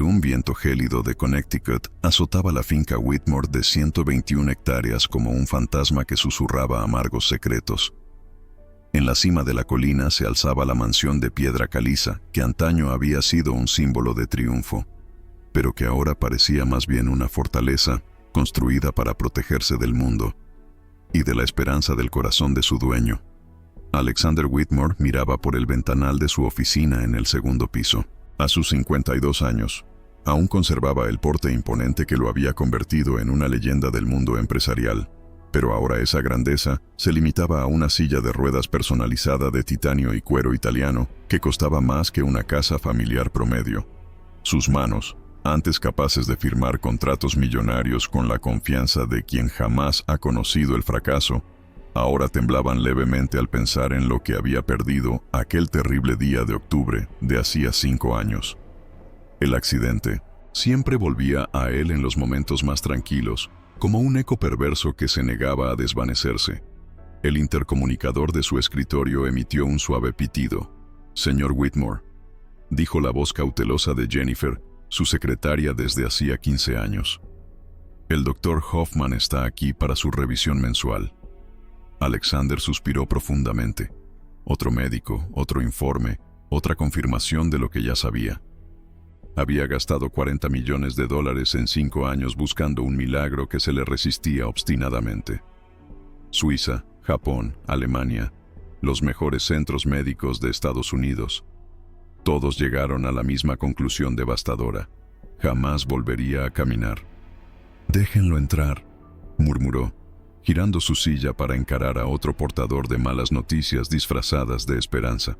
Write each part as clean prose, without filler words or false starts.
Un viento gélido de Connecticut azotaba la finca Whitmore de 121 hectáreas como un fantasma que susurraba amargos secretos. En la cima de la colina se alzaba la mansión de piedra caliza, que antaño había sido un símbolo de triunfo, pero que ahora parecía más bien una fortaleza construida para protegerse del mundo y de la esperanza del corazón de su dueño. Alexander Whitmore miraba por el ventanal de su oficina en el segundo piso. A sus 52 años, aún conservaba el porte imponente que lo había convertido en una leyenda del mundo empresarial, pero ahora esa grandeza se limitaba a una silla de ruedas personalizada de titanio y cuero italiano que costaba más que una casa familiar promedio. Sus manos, antes capaces de firmar contratos millonarios con la confianza de quien jamás ha conocido el fracaso, ahora temblaban levemente al pensar en lo que había perdido aquel terrible día de octubre de hacía 5 años. El accidente siempre volvía a él en los momentos más tranquilos, como un eco perverso que se negaba a desvanecerse. El intercomunicador de su escritorio emitió un suave pitido. «Señor Whitmore», dijo la voz cautelosa de Jennifer, su secretaria desde hacía 15 años. «El doctor Hoffman está aquí para su revisión mensual». Alexander suspiró profundamente. Otro médico, otro informe, otra confirmación de lo que ya sabía. Había gastado $40 millones en 5 años buscando un milagro que se le resistía obstinadamente. Suiza, Japón, Alemania, los mejores centros médicos de Estados Unidos. Todos llegaron a la misma conclusión devastadora. Jamás volvería a caminar. «Déjenlo entrar», murmuró, girando su silla para encarar a otro portador de malas noticias disfrazadas de esperanza.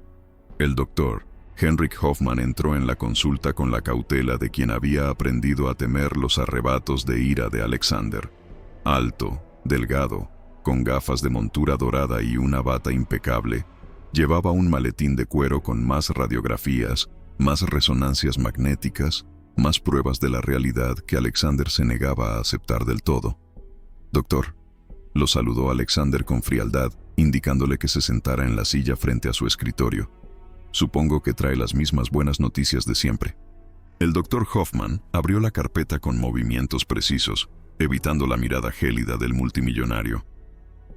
El doctor Henrik Hoffman entró en la consulta con la cautela de quien había aprendido a temer los arrebatos de ira de Alexander. Alto, delgado, con gafas de montura dorada y una bata impecable, llevaba un maletín de cuero con más radiografías, más resonancias magnéticas, más pruebas de la realidad que Alexander se negaba a aceptar del todo. «Doctor», lo saludó Alexander con frialdad, indicándole que se sentara en la silla frente a su escritorio. «Supongo que trae las mismas buenas noticias de siempre». El doctor Hoffman abrió la carpeta con movimientos precisos, evitando la mirada gélida del multimillonario.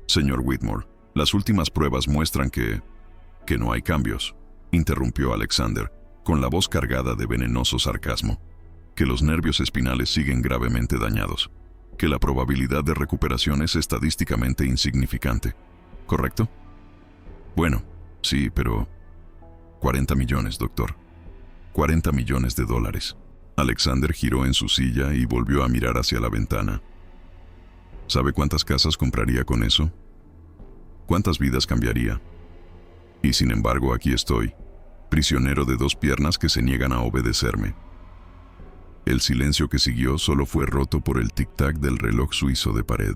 «Señor Whitmore, las últimas pruebas muestran que no hay cambios», interrumpió Alexander, con la voz cargada de venenoso sarcasmo. «Que los nervios espinales siguen gravemente dañados. Que la probabilidad de recuperación es estadísticamente insignificante. ¿Correcto?» «Bueno, sí, pero...» «40 millones, doctor. $40 millones. Alexander giró en su silla y volvió a mirar hacia la ventana. ¿Sabe cuántas casas compraría con eso? ¿Cuántas vidas cambiaría? Y sin embargo, aquí estoy, prisionero de 2 piernas que se niegan a obedecerme». El silencio que siguió solo fue roto por el tic-tac del reloj suizo de pared.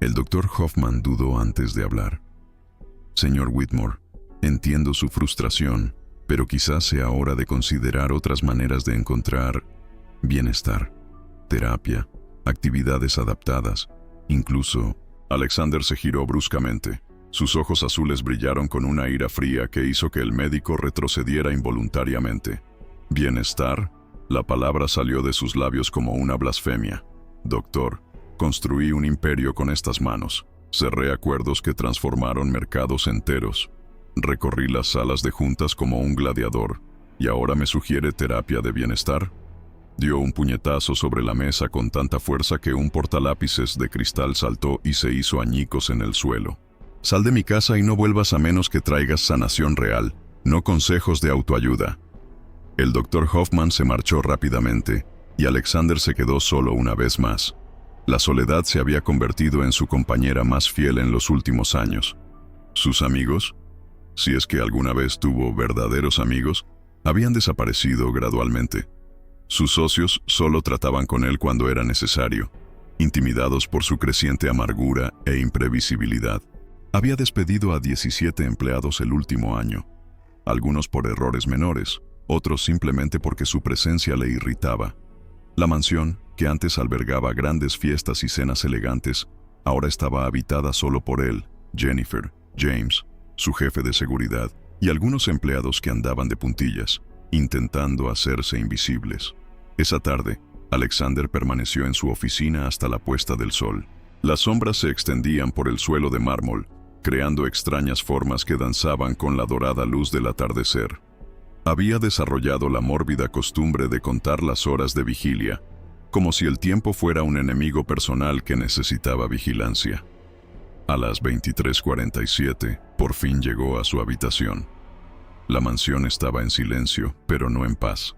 El doctor Hoffman dudó antes de hablar. «Señor Whitmore, entiendo su frustración, pero quizás sea hora de considerar otras maneras de encontrar bienestar, terapia, actividades adaptadas, incluso...» Alexander se giró bruscamente. Sus ojos azules brillaron con una ira fría que hizo que el médico retrocediera involuntariamente. «¿Bienestar?». La palabra salió de sus labios como una blasfemia. «Doctor, construí un imperio con estas manos. Cerré acuerdos que transformaron mercados enteros. Recorrí las salas de juntas como un gladiador. ¿Y ahora me sugiere terapia de bienestar?». Dio un puñetazo sobre la mesa con tanta fuerza que un portalápices de cristal saltó y se hizo añicos en el suelo. «Sal de mi casa y no vuelvas a menos que traigas sanación real, no consejos de autoayuda». El doctor Hoffman se marchó rápidamente, y Alexander se quedó solo una vez más. La soledad se había convertido en su compañera más fiel en los últimos años. Sus amigos, si es que alguna vez tuvo verdaderos amigos, habían desaparecido gradualmente. Sus socios solo trataban con él cuando era necesario, intimidados por su creciente amargura e imprevisibilidad. Había despedido a 17 empleados el último año, algunos por errores menores, otros simplemente porque su presencia le irritaba. La mansión, que antes albergaba grandes fiestas y cenas elegantes, ahora estaba habitada solo por él, Jennifer, James, su jefe de seguridad, y algunos empleados que andaban de puntillas, intentando hacerse invisibles. Esa tarde, Alexander permaneció en su oficina hasta la puesta del sol. Las sombras se extendían por el suelo de mármol, creando extrañas formas que danzaban con la dorada luz del atardecer. Había desarrollado la mórbida costumbre de contar las horas de vigilia, como si el tiempo fuera un enemigo personal que necesitaba vigilancia. A las 23:47, por fin llegó a su habitación. La mansión estaba en silencio, pero no en paz.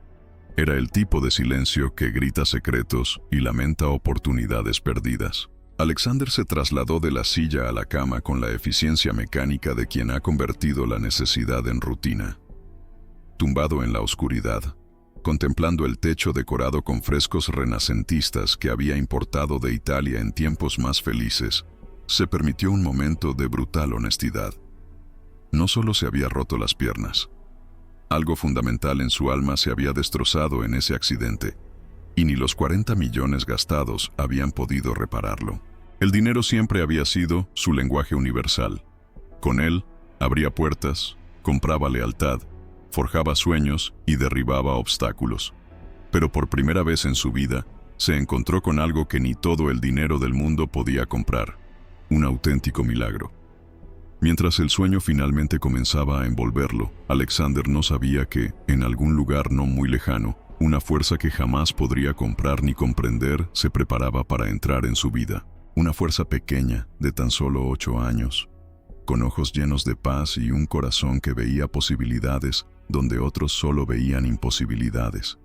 Era el tipo de silencio que grita secretos y lamenta oportunidades perdidas. Alexander se trasladó de la silla a la cama con la eficiencia mecánica de quien ha convertido la necesidad en rutina. Tumbado en la oscuridad, contemplando el techo decorado con frescos renacentistas que había importado de Italia en tiempos más felices, se permitió un momento de brutal honestidad. No solo se había roto las piernas. Algo fundamental en su alma se había destrozado en ese accidente, y ni los 40 millones gastados habían podido repararlo. El dinero siempre había sido su lenguaje universal. Con él, abría puertas, compraba lealtad, forjaba sueños y derribaba obstáculos. Pero por primera vez en su vida, se encontró con algo que ni todo el dinero del mundo podía comprar: un auténtico milagro. Mientras el sueño finalmente comenzaba a envolverlo, Alexander no sabía que, en algún lugar no muy lejano, una fuerza que jamás podría comprar ni comprender se preparaba para entrar en su vida. Una fuerza pequeña, de tan solo 8 años, con ojos llenos de paz y un corazón que veía posibilidades donde otros solo veían imposibilidades.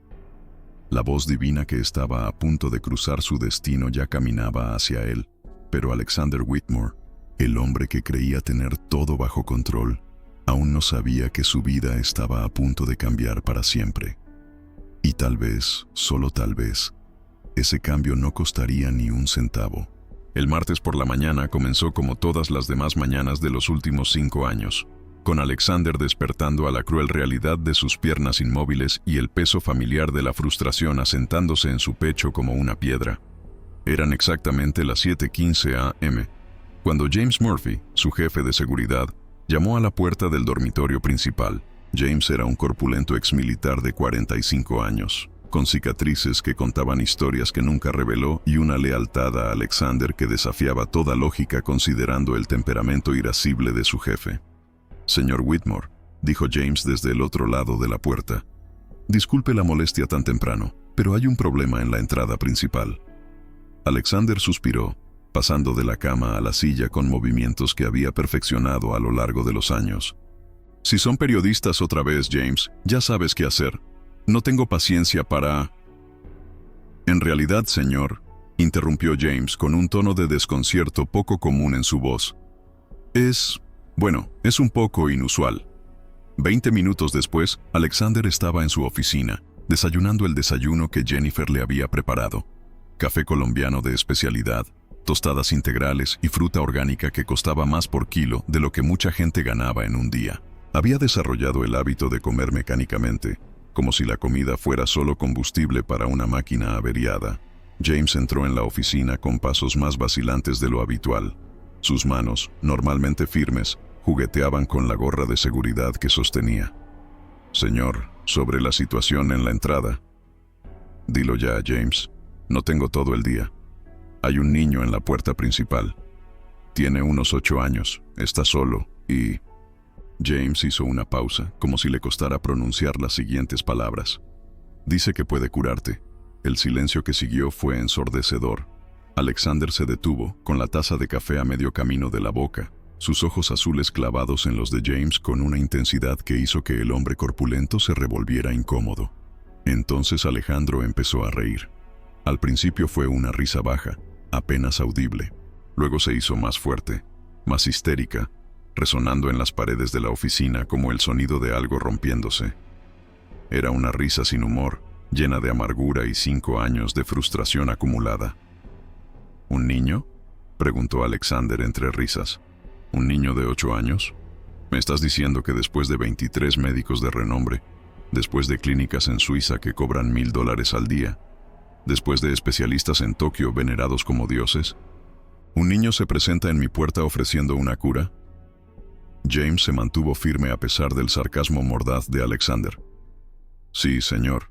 La voz divina que estaba a punto de cruzar su destino ya caminaba hacia él, pero Alexander Whitmore, el hombre que creía tener todo bajo control, aún no sabía que su vida estaba a punto de cambiar para siempre. Y tal vez, solo tal vez, ese cambio no costaría ni un centavo. El martes por la mañana comenzó como todas las demás mañanas de los últimos 5 años, con Alexander despertando a la cruel realidad de sus piernas inmóviles y el peso familiar de la frustración asentándose en su pecho como una piedra. Eran exactamente las 7:15 a.m., cuando James Murphy, su jefe de seguridad, llamó a la puerta del dormitorio principal. James era un corpulento exmilitar de 45 años, con cicatrices que contaban historias que nunca reveló y una lealtad a Alexander que desafiaba toda lógica considerando el temperamento irascible de su jefe. «Señor Whitmore», dijo James desde el otro lado de la puerta, «disculpe la molestia tan temprano, pero hay un problema en la entrada principal». Alexander suspiró, pasando de la cama a la silla con movimientos que había perfeccionado a lo largo de los años. «Si son periodistas otra vez, James, ya sabes qué hacer. No tengo paciencia para...» «En realidad, señor», interrumpió James con un tono de desconcierto poco común en su voz. Es un poco inusual». 20 minutos después, Alexander estaba en su oficina, desayunando el desayuno que Jennifer le había preparado. Café colombiano de especialidad, tostadas integrales y fruta orgánica que costaba más por kilo de lo que mucha gente ganaba en un día. Había desarrollado el hábito de comer mecánicamente, como si la comida fuera solo combustible para una máquina averiada. James entró en la oficina con pasos más vacilantes de lo habitual. Sus manos, normalmente firmes, jugueteaban con la gorra de seguridad que sostenía. «Señor, sobre la situación en la entrada». «Dilo ya, James. No tengo todo el día. Hay un niño en la puerta principal. Tiene unos 8 años, está solo y...» James hizo una pausa, como si le costara pronunciar las siguientes palabras. «Dice que puede curarte». El silencio que siguió fue ensordecedor. Alexander se detuvo, con la taza de café a medio camino de la boca, sus ojos azules clavados en los de James con una intensidad que hizo que el hombre corpulento se revolviera incómodo. Entonces Alejandro empezó a reír. Al principio fue una risa baja, apenas audible. Luego se hizo más fuerte, más histérica, resonando en las paredes de la oficina como el sonido de algo rompiéndose. Era una risa sin humor, llena de amargura y 5 años de frustración acumulada. «¿Un niño?», preguntó Alexander entre risas. «¿Un niño de 8 años? ¿Me estás diciendo que después de 23 médicos de renombre, después de clínicas en Suiza que cobran $1,000 al día, después de especialistas en Tokio venerados como dioses, un niño se presenta en mi puerta ofreciendo una cura?» James se mantuvo firme a pesar del sarcasmo mordaz de Alexander. «Sí, señor».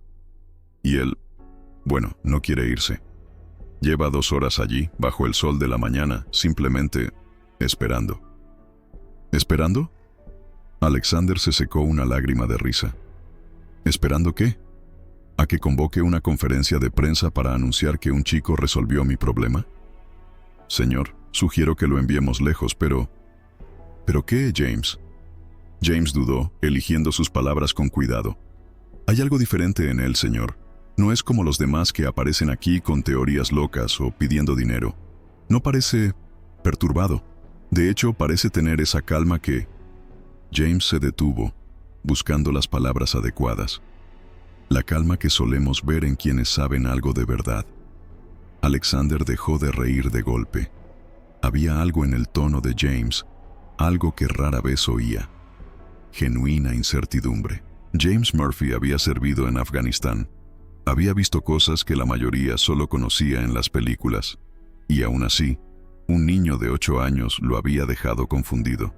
«¿Y él Bueno, no quiere irse. Lleva 2 horas allí, bajo el sol de la mañana, simplemente esperando. ¿Esperando? Alexander se secó una lágrima de risa. ¿Esperando qué? ¿A que convoque una conferencia de prensa para anunciar que un chico resolvió mi problema? Señor, sugiero que lo enviemos lejos, pero... ¿Pero qué, James? James dudó, eligiendo sus palabras con cuidado. Hay algo diferente en él, señor. No es como los demás que aparecen aquí con teorías locas o pidiendo dinero. No parece perturbado. De hecho, parece tener esa calma que... James se detuvo, buscando las palabras adecuadas. La calma que solemos ver en quienes saben algo de verdad. Alexander dejó de reír de golpe. Había algo en el tono de James, algo que rara vez oía. Genuina incertidumbre. James Murphy había servido en Afganistán. Había visto cosas que la mayoría solo conocía en las películas. Y aún así, un niño de 8 años lo había dejado confundido.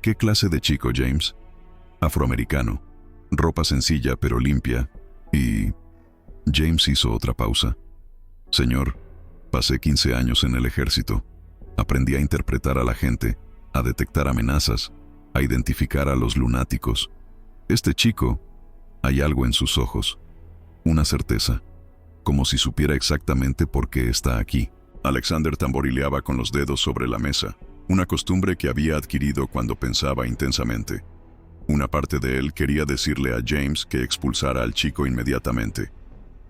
¿Qué clase de chico, James? Afroamericano. Ropa sencilla pero limpia. Y... James hizo otra pausa. Señor, pasé 15 años en el ejército. Aprendí a interpretar a la gente, a detectar amenazas, a identificar a los lunáticos. Este chico, hay algo en sus ojos. Una certeza, como si supiera exactamente por qué está aquí. Alexander tamborileaba con los dedos sobre la mesa, una costumbre que había adquirido cuando pensaba intensamente. Una parte de él quería decirle a James que expulsara al chico inmediatamente.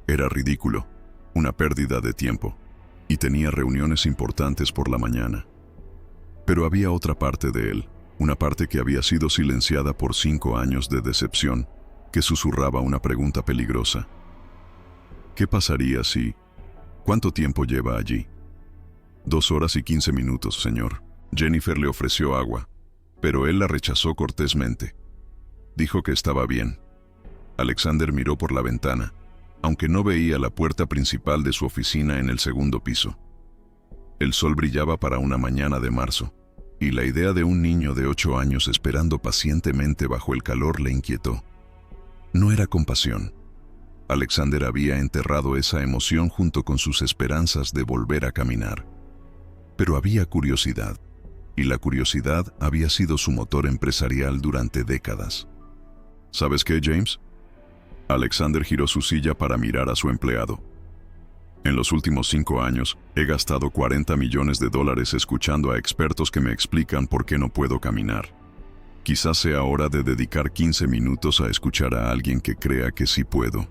Era ridículo, una pérdida de tiempo, y tenía reuniones importantes por la mañana. Pero había otra parte de él, una parte que había sido silenciada por 5 años de decepción, que susurraba una pregunta peligrosa. ¿Qué pasaría si... ¿Cuánto tiempo lleva allí? 2 horas y 15 minutos, señor. Jennifer le ofreció agua, pero él la rechazó cortésmente. Dijo que estaba bien. Alexander miró por la ventana, aunque no veía la puerta principal de su oficina en el 2º piso. El sol brillaba para una mañana de marzo, y la idea de un niño de 8 años esperando pacientemente bajo el calor le inquietó. No era compasión. Alexander había enterrado esa emoción junto con sus esperanzas de volver a caminar. Pero había curiosidad, y la curiosidad había sido su motor empresarial durante décadas. ¿Sabes qué, James? Alexander giró su silla para mirar a su empleado. En los últimos 5 años, he gastado $40 millones escuchando a expertos que me explican por qué no puedo caminar. Quizás sea hora de dedicar 15 minutos a escuchar a alguien que crea que sí puedo.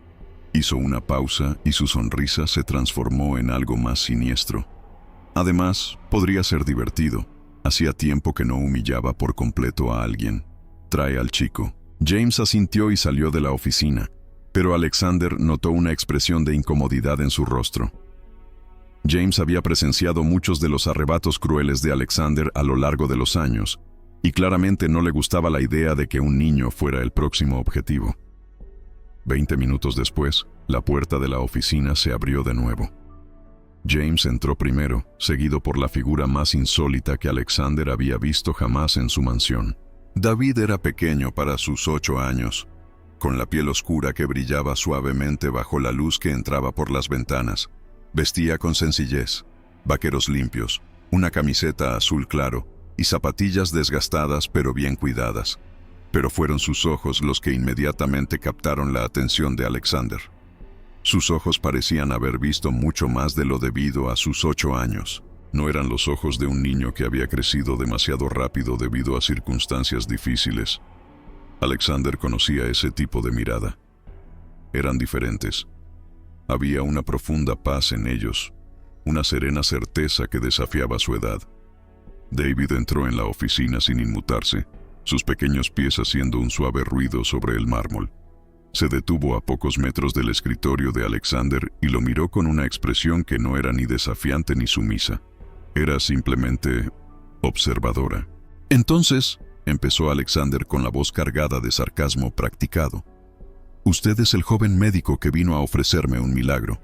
Hizo una pausa y su sonrisa se transformó en algo más siniestro. Además, podría ser divertido. Hacía tiempo que no humillaba por completo a alguien. Trae al chico. James asintió y salió de la oficina, pero Alexander notó una expresión de incomodidad en su rostro. James había presenciado muchos de los arrebatos crueles de Alexander a lo largo de los años, y claramente no le gustaba la idea de que un niño fuera el próximo objetivo. 20 minutos después, la puerta de la oficina se abrió de nuevo. James entró primero, seguido por la figura más insólita que Alexander había visto jamás en su mansión. David era pequeño para sus 8 años, con la piel oscura que brillaba suavemente bajo la luz que entraba por las ventanas. Vestía con sencillez, vaqueros limpios, una camiseta azul claro y zapatillas desgastadas pero bien cuidadas. Pero fueron sus ojos los que inmediatamente captaron la atención de Alexander. Sus ojos parecían haber visto mucho más de lo debido a sus 8 años. No eran los ojos de un niño que había crecido demasiado rápido debido a circunstancias difíciles. Alexander conocía ese tipo de mirada. Eran diferentes. Había una profunda paz en ellos, una serena certeza que desafiaba su edad. David entró en la oficina sin inmutarse, sus pequeños pies haciendo un suave ruido sobre el mármol. Se detuvo a pocos metros del escritorio de Alexander y lo miró con una expresión que no era ni desafiante ni sumisa. Era simplemente observadora. Entonces, empezó Alexander con la voz cargada de sarcasmo practicado. Usted es el joven médico que vino a ofrecerme un milagro.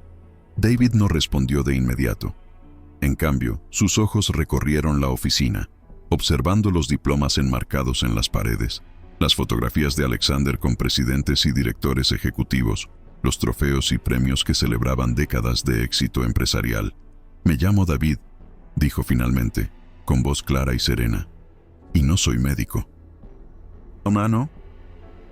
David no respondió de inmediato. En cambio, sus ojos recorrieron la oficina, observando los diplomas enmarcados en las paredes, las fotografías de Alexander con presidentes y directores ejecutivos, los trofeos y premios que celebraban décadas de éxito empresarial. «Me llamo David», dijo finalmente, con voz clara y serena, «y no soy médico». «¿Humano?».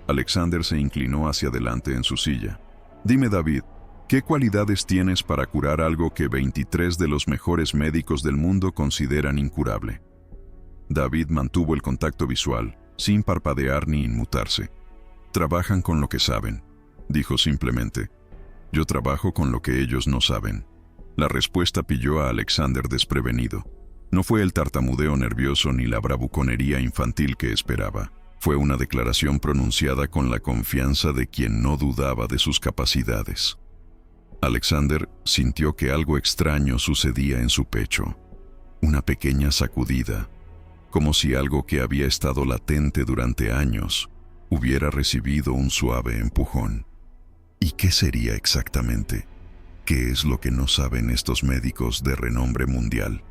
Alexander se inclinó hacia adelante en su silla. «Dime, David, ¿qué cualidades tienes para curar algo que 23 de los mejores médicos del mundo consideran incurable?». David mantuvo el contacto visual, sin parpadear ni inmutarse. «Trabajan con lo que saben», dijo simplemente. «Yo trabajo con lo que ellos no saben». La respuesta pilló a Alexander desprevenido. No fue el tartamudeo nervioso ni la bravuconería infantil que esperaba. Fue una declaración pronunciada con la confianza de quien no dudaba de sus capacidades. Alexander sintió que algo extraño sucedía en su pecho. Una pequeña sacudida, como si algo que había estado latente durante años hubiera recibido un suave empujón. ¿Y qué sería exactamente? ¿Qué es lo que no saben estos médicos de renombre mundial?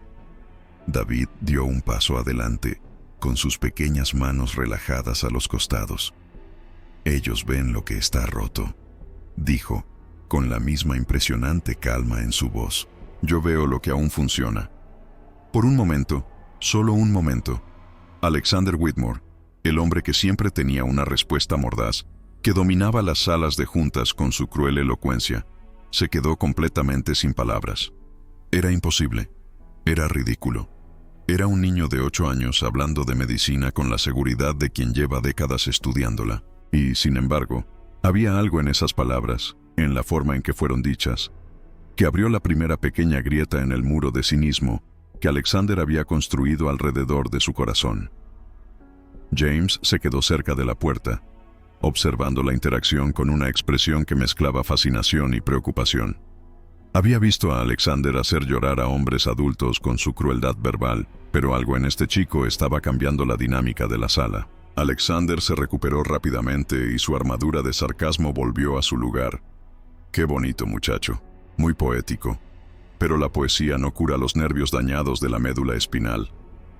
David dio un paso adelante, con sus pequeñas manos relajadas a los costados. «Ellos ven lo que está roto», dijo, con la misma impresionante calma en su voz. «Yo veo lo que aún funciona». Por un momento, solo un momento, Alexander Whitmore, el hombre que siempre tenía una respuesta mordaz, que dominaba las salas de juntas con su cruel elocuencia, se quedó completamente sin palabras. Era imposible. Era ridículo. Era un niño de 8 años hablando de medicina con la seguridad de quien lleva décadas estudiándola. Y, sin embargo, había algo en esas palabras, en la forma en que fueron dichas, que abrió la primera pequeña grieta en el muro de cinismo que Alexander había construido alrededor de su corazón. James se quedó cerca de la puerta, observando la interacción con una expresión que mezclaba fascinación y preocupación. Había visto a Alexander hacer llorar a hombres adultos con su crueldad verbal, pero algo en este chico estaba cambiando la dinámica de la sala. Alexander se recuperó rápidamente y su armadura de sarcasmo volvió a su lugar. «Qué bonito, muchacho. Muy poético. Pero la poesía no cura los nervios dañados de la médula espinal.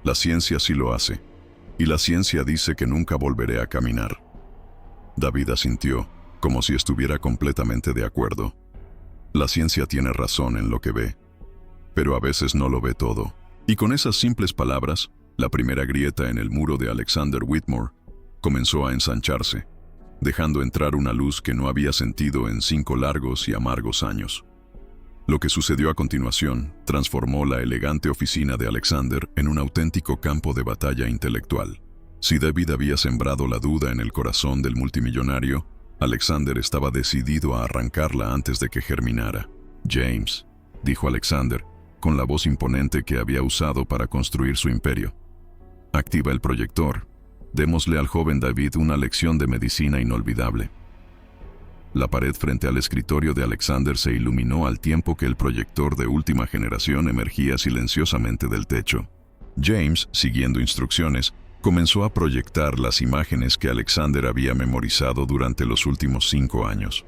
La ciencia sí lo hace. Y la ciencia dice que nunca volveré a caminar». David asintió, como si estuviera completamente de acuerdo. La ciencia tiene razón en lo que ve, pero a veces no lo ve todo. Y con esas simples palabras, la primera grieta en el muro de Alexander Whitmore comenzó a ensancharse, dejando entrar una luz que no había sentido en 5 largos y amargos años. Lo que sucedió a continuación transformó la elegante oficina de Alexander en un auténtico campo de batalla intelectual. Si David había sembrado la duda en el corazón del multimillonario, Alexander estaba decidido a arrancarla antes de que germinara. «James», dijo Alexander, con la voz imponente que había usado para construir su imperio. «Activa el proyector. Démosle al joven David una lección de medicina inolvidable». La pared frente al escritorio de Alexander se iluminó al tiempo que el proyector de última generación emergía silenciosamente del techo. James, siguiendo instrucciones, comenzó a proyectar las imágenes que Alexander había memorizado durante los últimos 5 años.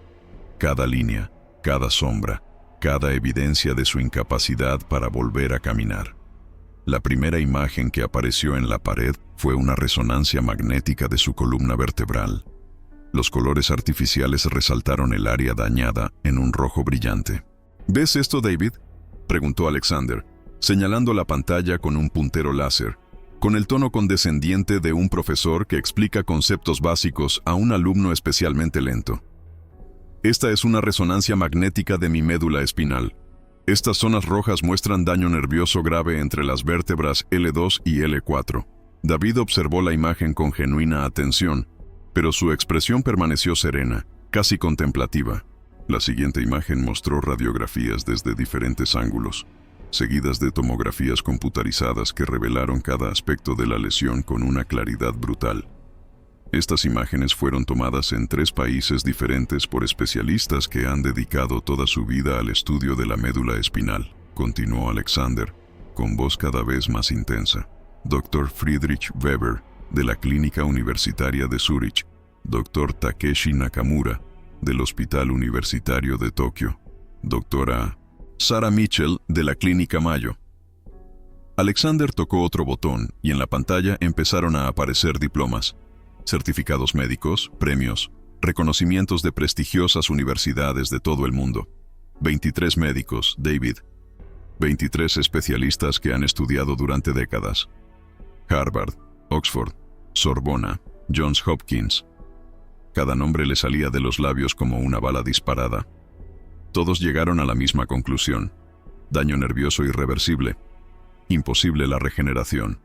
Cada línea, cada sombra, cada evidencia de su incapacidad para volver a caminar. La primera imagen que apareció en la pared fue una resonancia magnética de su columna vertebral. Los colores artificiales resaltaron el área dañada en un rojo brillante. «¿Ves esto, David?», preguntó Alexander, señalando la pantalla con un puntero láser, con el tono condescendiente de un profesor que explica conceptos básicos a un alumno especialmente lento. «Esta es una resonancia magnética de mi médula espinal. Estas zonas rojas muestran daño nervioso grave entre las vértebras L2 y L4. David observó la imagen con genuina atención, pero su expresión permaneció serena, casi contemplativa. La siguiente imagen mostró radiografías desde diferentes ángulos, seguidas de tomografías computarizadas que revelaron cada aspecto de la lesión con una claridad brutal. Estas imágenes fueron tomadas en 3 países diferentes por especialistas que han dedicado toda su vida al estudio de la médula espinal», continuó Alexander, con voz cada vez más intensa. «Dr. Friedrich Weber, de la Clínica Universitaria de Zúrich, Dr. Takeshi Nakamura, del Hospital Universitario de Tokio, Dra. Sarah Mitchell, de la Clínica Mayo». Alexander tocó otro botón y en la pantalla empezaron a aparecer diplomas, certificados médicos, premios, reconocimientos de prestigiosas universidades de todo el mundo. 23 médicos, David. 23 especialistas que han estudiado durante décadas. Harvard, Oxford, Sorbona, Johns Hopkins. Cada nombre le salía de los labios como una bala disparada. Todos llegaron a la misma conclusión. Daño nervioso irreversible. Imposible la regeneración.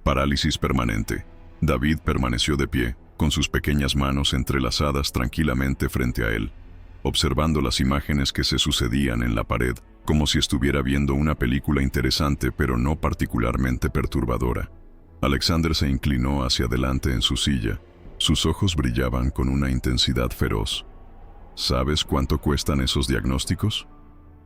Parálisis permanente. David permaneció de pie, con sus pequeñas manos entrelazadas tranquilamente frente a él, observando las imágenes que se sucedían en la pared, como si estuviera viendo una película interesante pero no particularmente perturbadora. Alexander se inclinó hacia adelante en su silla. Sus ojos brillaban con una intensidad feroz. ¿Sabes cuánto cuestan esos diagnósticos?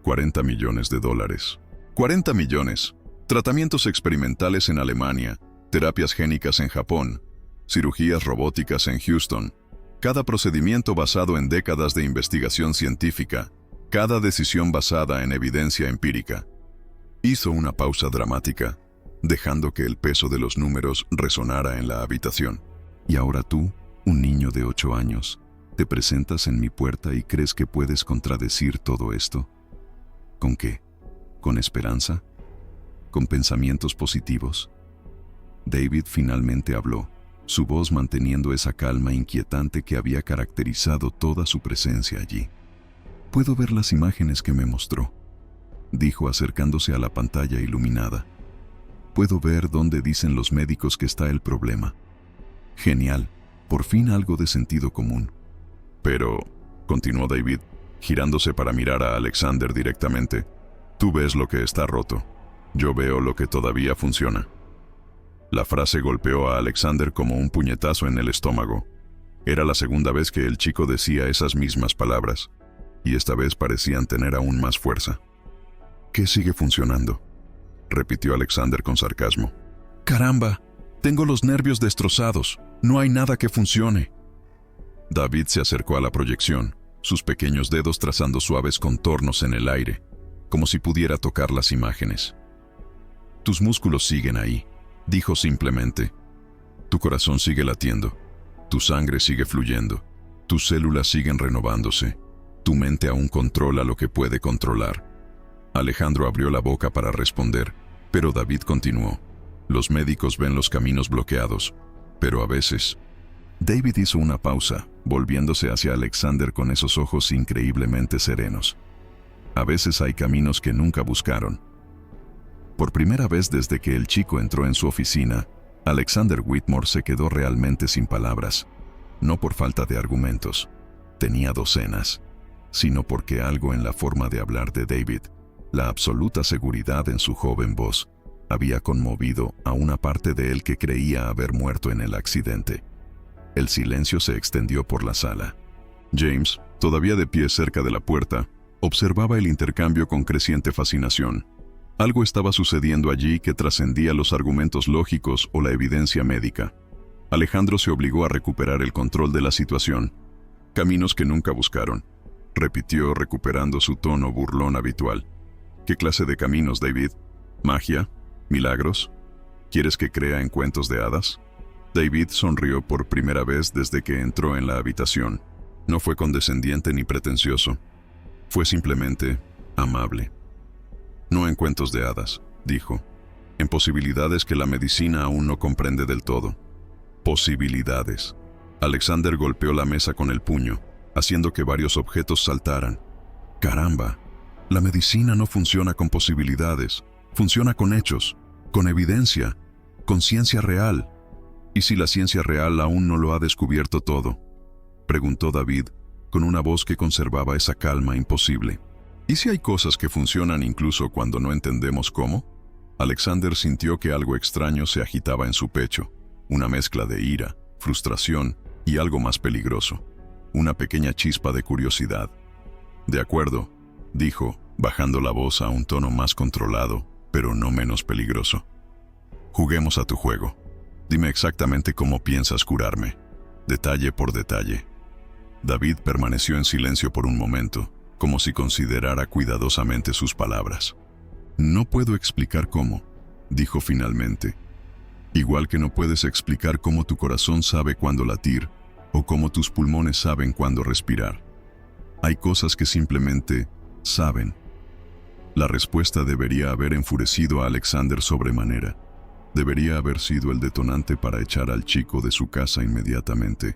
$40 millones. $40 millones. Tratamientos experimentales en Alemania, terapias génicas en Japón, cirugías robóticas en Houston. Cada procedimiento basado en décadas de investigación científica, cada decisión basada en evidencia empírica. Hizo una pausa dramática, dejando que el peso de los números resonara en la habitación. Y ahora tú, un niño de 8 años, te presentas en mi puerta y crees que puedes contradecir todo esto. ¿Con qué? ¿Con esperanza? ¿Con pensamientos positivos? David finalmente habló, su voz manteniendo esa calma inquietante que había caracterizado toda su presencia allí. «Puedo ver las imágenes que me mostró», dijo acercándose a la pantalla iluminada. «Puedo ver dónde dicen los médicos que está el problema. Genial, por fin algo de sentido común». «Pero», continuó David, girándose para mirar a Alexander directamente, «tú ves lo que está roto. Yo veo lo que todavía funciona». La frase golpeó a Alexander como un puñetazo en el estómago. Era la segunda vez que el chico decía esas mismas palabras, y esta vez parecían tener aún más fuerza. «¿Qué sigue funcionando?», repitió Alexander con sarcasmo. «¡Caramba! Tengo los nervios destrozados. No hay nada que funcione». David se acercó a la proyección, sus pequeños dedos trazando suaves contornos en el aire, como si pudiera tocar las imágenes. «Tus músculos siguen ahí», dijo simplemente. «Tu corazón sigue latiendo, tu sangre sigue fluyendo, tus células siguen renovándose, tu mente aún controla lo que puede controlar». Alejandro abrió la boca para responder, pero David continuó. «Los médicos ven los caminos bloqueados, pero a veces...». David hizo una pausa, volviéndose hacia Alexander con esos ojos increíblemente serenos. «A veces hay caminos que nunca buscaron». Por primera vez desde que el chico entró en su oficina, Alexander Whitmore se quedó realmente sin palabras, no por falta de argumentos, tenía docenas, sino porque algo en la forma de hablar de David, la absoluta seguridad en su joven voz, había conmovido a una parte de él que creía haber muerto en el accidente. El silencio se extendió por la sala. James, todavía de pie cerca de la puerta, observaba el intercambio con creciente fascinación. Algo estaba sucediendo allí que trascendía los argumentos lógicos o la evidencia médica. Alejandro se obligó a recuperar el control de la situación. «Caminos que nunca buscaron», repitió recuperando su tono burlón habitual. «¿Qué clase de caminos, David? ¿Magia? ¿Milagros? ¿Quieres que crea en cuentos de hadas?» David sonrió por primera vez desde que entró en la habitación. No fue condescendiente ni pretencioso. Fue simplemente amable. «No en cuentos de hadas», dijo. «En posibilidades que la medicina aún no comprende del todo». «Posibilidades». Alexander golpeó la mesa con el puño, haciendo que varios objetos saltaran. «Caramba, la medicina no funciona con posibilidades, funciona con hechos, con evidencia, con ciencia real». «¿Y si la ciencia real aún no lo ha descubierto todo?», preguntó David, con una voz que conservaba esa calma imposible. «¿Y si hay cosas que funcionan incluso cuando no entendemos cómo?». Alexander sintió que algo extraño se agitaba en su pecho, una mezcla de ira, frustración y algo más peligroso, una pequeña chispa de curiosidad. «De acuerdo», dijo, bajando la voz a un tono más controlado, pero no menos peligroso. «Juguemos a tu juego. Dime exactamente cómo piensas curarme, detalle por detalle». David permaneció en silencio por un momento, como si considerara cuidadosamente sus palabras. «No puedo explicar cómo», dijo finalmente. «Igual que no puedes explicar cómo tu corazón sabe cuándo latir, o cómo tus pulmones saben cuándo respirar. Hay cosas que simplemente saben. La respuesta debería haber enfurecido a Alexander sobremanera. Debería haber sido el detonante para echar al chico de su casa inmediatamente.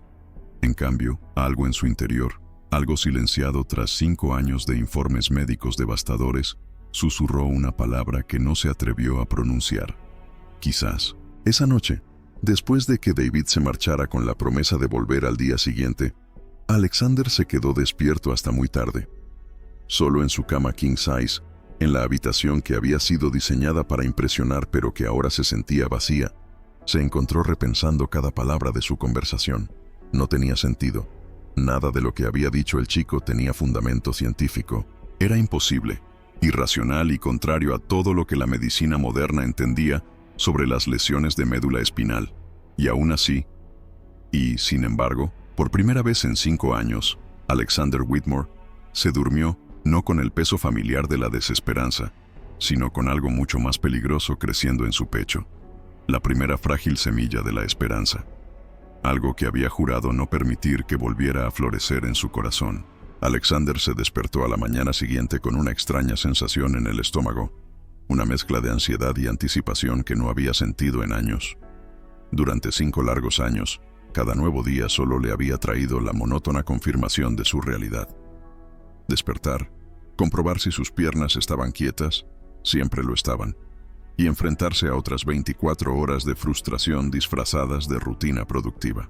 En cambio, algo en su interior, algo silenciado tras 5 años de informes médicos devastadores, susurró una palabra que no se atrevió a pronunciar. Quizás. Esa noche, después de que David se marchara con la promesa de volver al día siguiente, Alexander se quedó despierto hasta muy tarde. Solo en su cama king size, en la habitación que había sido diseñada para impresionar pero que ahora se sentía vacía, se encontró repensando cada palabra de su conversación. No tenía sentido. Nada de lo que había dicho el chico tenía fundamento científico. Era imposible, irracional y contrario a todo lo que la medicina moderna entendía sobre las lesiones de médula espinal. Y aún así, y sin embargo, por primera vez en 5 años, Alexander Whitmore se durmió no con el peso familiar de la desesperanza, sino con algo mucho más peligroso creciendo en su pecho. La primera frágil semilla de la esperanza. Algo que había jurado no permitir que volviera a florecer en su corazón. Alexander se despertó a la mañana siguiente con una extraña sensación en el estómago, una mezcla de ansiedad y anticipación que no había sentido en años. Durante 5 largos años, cada nuevo día solo le había traído la monótona confirmación de su realidad. Despertar, comprobar si sus piernas estaban quietas, siempre lo estaban, y enfrentarse a otras 24 horas de frustración disfrazadas de rutina productiva.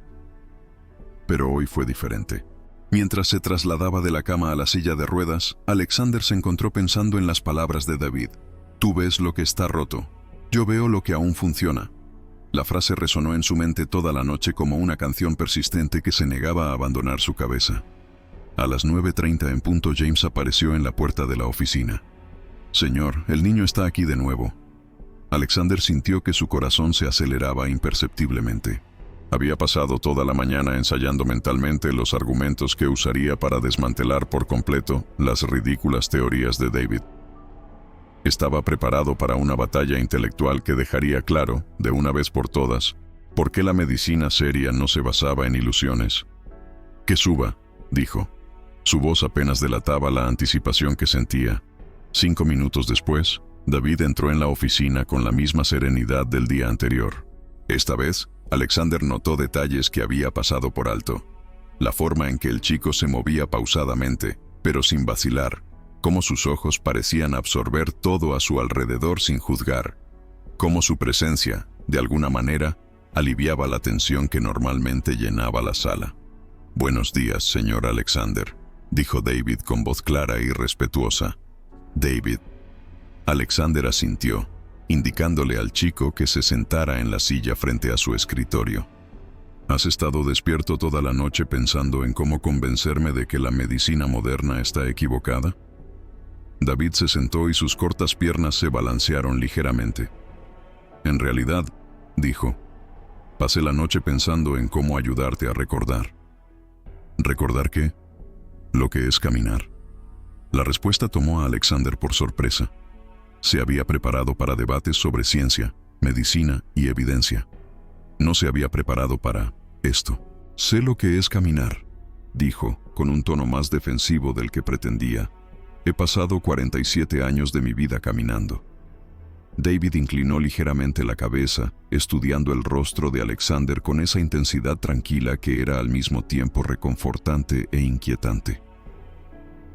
Pero hoy fue diferente. Mientras se trasladaba de la cama a la silla de ruedas, Alexander se encontró pensando en las palabras de David. Tú ves lo que está roto. Yo veo lo que aún funciona. La frase resonó en su mente toda la noche como una canción persistente que se negaba a abandonar su cabeza. A las 9:30 en punto, James apareció en la puerta de la oficina. Señor, el niño está aquí de nuevo. Alexander sintió que su corazón se aceleraba imperceptiblemente. Había pasado toda la mañana ensayando mentalmente los argumentos que usaría para desmantelar por completo las ridículas teorías de David. Estaba preparado para una batalla intelectual que dejaría claro, de una vez por todas, por qué la medicina seria no se basaba en ilusiones. «Que suba», dijo. Su voz apenas delataba la anticipación que sentía. 5 minutos después, David entró en la oficina con la misma serenidad del día anterior. Esta vez, Alexander notó detalles que había pasado por alto. La forma en que el chico se movía pausadamente, pero sin vacilar, cómo sus ojos parecían absorber todo a su alrededor sin juzgar, cómo su presencia, de alguna manera, aliviaba la tensión que normalmente llenaba la sala. «Buenos días, señor Alexander», dijo David con voz clara y respetuosa. «David». Alexander asintió, indicándole al chico que se sentara en la silla frente a su escritorio. ¿Has estado despierto toda la noche pensando en cómo convencerme de que la medicina moderna está equivocada? David se sentó y sus cortas piernas se balancearon ligeramente. En realidad, dijo, pasé la noche pensando en cómo ayudarte a recordar. ¿Recordar qué? Lo que es caminar. La respuesta tomó a Alexander por sorpresa. Se había preparado para debates sobre ciencia, medicina y evidencia. No se había preparado para esto. Sé lo que es caminar, dijo, con un tono más defensivo del que pretendía. He pasado 47 años de mi vida caminando. David inclinó ligeramente la cabeza, estudiando el rostro de Alexander con esa intensidad tranquila que era al mismo tiempo reconfortante e inquietante.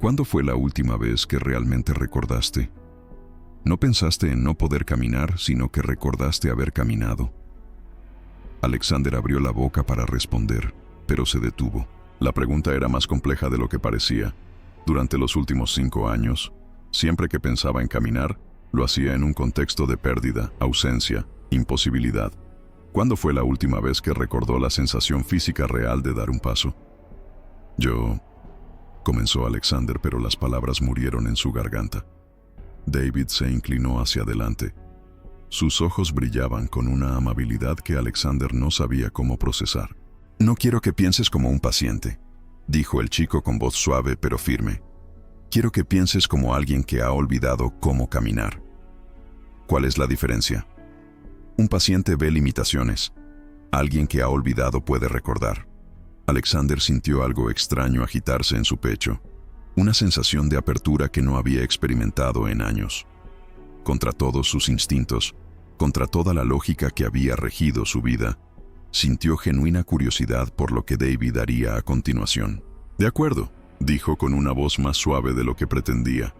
¿Cuándo fue la última vez que realmente recordaste? No pensaste en no poder caminar, sino que recordaste haber caminado. Alexander abrió la boca para responder, pero se detuvo. La pregunta era más compleja de lo que parecía. Durante los últimos 5 años, siempre que pensaba en caminar, lo hacía en un contexto de pérdida, ausencia, imposibilidad. ¿Cuándo fue la última vez que recordó la sensación física real de dar un paso? Comenzó Alexander, pero las palabras murieron en su garganta. David se inclinó hacia adelante. Sus ojos brillaban con una amabilidad que Alexander no sabía cómo procesar. «No quiero que pienses como un paciente», dijo el chico con voz suave pero firme. «Quiero que pienses como alguien que ha olvidado cómo caminar». ¿Cuál es la diferencia? Un paciente ve limitaciones. Alguien que ha olvidado puede recordar. Alexander sintió algo extraño agitarse en su pecho, una sensación de apertura que no había experimentado en años. Contra todos sus instintos, contra toda la lógica que había regido su vida, sintió genuina curiosidad por lo que David haría a continuación. «De acuerdo», dijo con una voz más suave de lo que pretendía.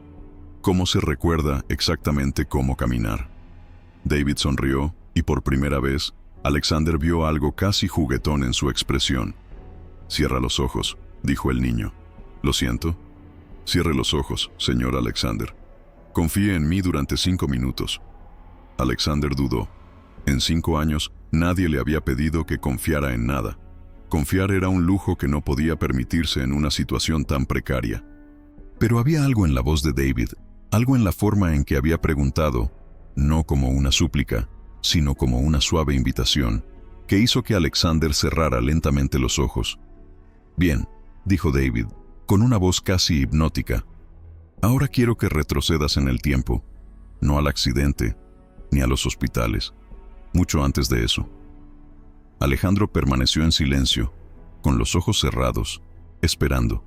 «¿Cómo se recuerda exactamente cómo caminar?» David sonrió y por primera vez, Alexander vio algo casi juguetón en su expresión. «Cierra los ojos», dijo el niño. «Lo siento». «Cierre los ojos, señor Alexander. Confíe en mí durante 5 minutos». Alexander dudó. En 5 años, nadie le había pedido que confiara en nada. Confiar era un lujo que no podía permitirse en una situación tan precaria. Pero había algo en la voz de David, algo en la forma en que había preguntado, no como una súplica, sino como una suave invitación, que hizo que Alexander cerrara lentamente los ojos. «Bien», dijo David, con una voz casi hipnótica. «Ahora quiero que retrocedas en el tiempo, no al accidente, ni a los hospitales, mucho antes de eso». Alejandro permaneció en silencio, con los ojos cerrados, esperando.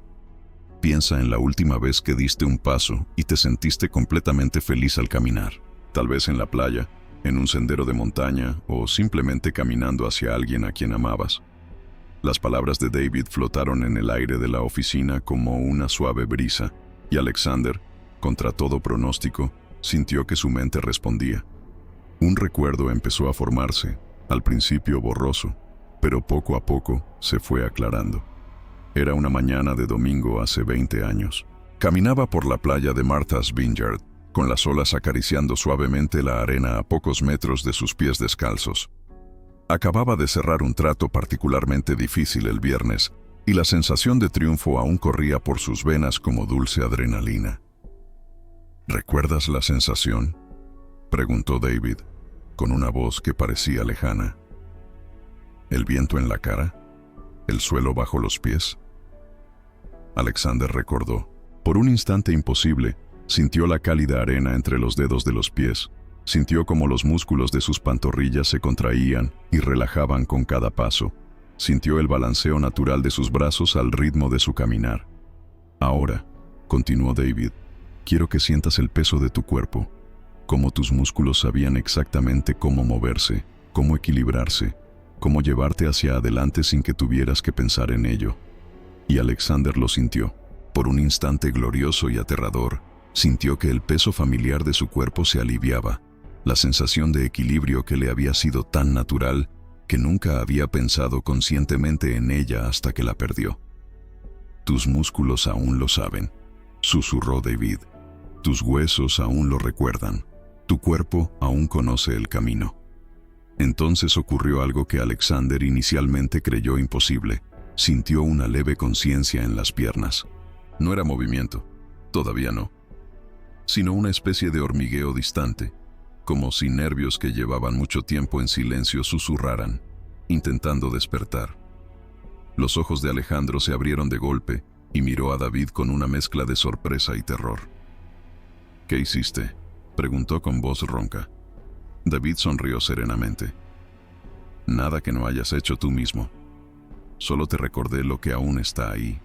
«Piensa en la última vez que diste un paso y te sentiste completamente feliz al caminar. Tal vez en la playa, en un sendero de montaña o simplemente caminando hacia alguien a quien amabas». Las palabras de David flotaron en el aire de la oficina como una suave brisa, y Alexander, contra todo pronóstico, sintió que su mente respondía. Un recuerdo empezó a formarse, al principio borroso, pero poco a poco se fue aclarando. Era una mañana de domingo hace 20 años. Caminaba por la playa de Martha's Vineyard, con las olas acariciando suavemente la arena a pocos metros de sus pies descalzos. Acababa de cerrar un trato particularmente difícil el viernes, y la sensación de triunfo aún corría por sus venas como dulce adrenalina. «¿Recuerdas la sensación?», preguntó David, con una voz que parecía lejana. «¿El viento en la cara? ¿El suelo bajo los pies?». Alexander recordó. Por un instante imposible, sintió la cálida arena entre los dedos de los pies. Sintió como los músculos de sus pantorrillas se contraían y relajaban con cada paso. Sintió el balanceo natural de sus brazos al ritmo de su caminar. «Ahora», continuó David, «quiero que sientas el peso de tu cuerpo, cómo tus músculos sabían exactamente cómo moverse, cómo equilibrarse, cómo llevarte hacia adelante sin que tuvieras que pensar en ello». Y Alexander lo sintió. Por un instante glorioso y aterrador, sintió que el peso familiar de su cuerpo se aliviaba. La sensación de equilibrio que le había sido tan natural que nunca había pensado conscientemente en ella hasta que la perdió. «Tus músculos aún lo saben», susurró David. «Tus huesos aún lo recuerdan. Tu cuerpo aún conoce el camino». Entonces ocurrió algo que Alexander inicialmente creyó imposible. Sintió una leve conciencia en las piernas. No era movimiento, todavía no, sino una especie de hormigueo distante, como si nervios que llevaban mucho tiempo en silencio susurraran, intentando despertar. Los ojos de Alejandro se abrieron de golpe y miró a David con una mezcla de sorpresa y terror. «¿Qué hiciste?», preguntó con voz ronca. David sonrió serenamente. «Nada que no hayas hecho tú mismo. Solo te recordé lo que aún está ahí».